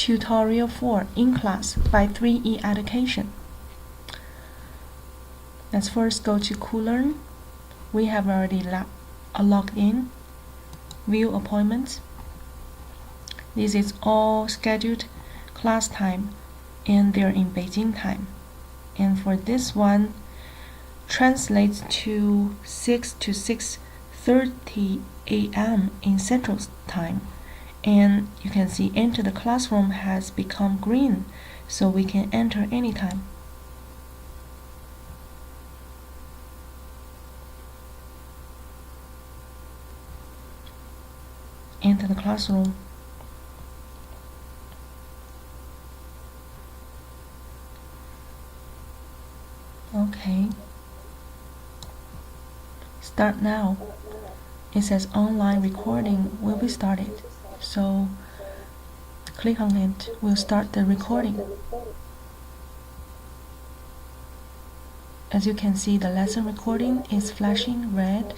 Tutorial 4 in class by 3E Education. Let's first go to Coollearn. We have already logged in. View appointments. This is all scheduled class time and they're in Beijing time. And for this one, translates to 6 to 6:30 a.m. in Central Time. And you can see enter the classroom has become green, so we can enter anytime. Enter the classroom. Okay. Start now. It says online recording will be started. So click on it. We'll start the recording. As you can see, the lesson recording is flashing red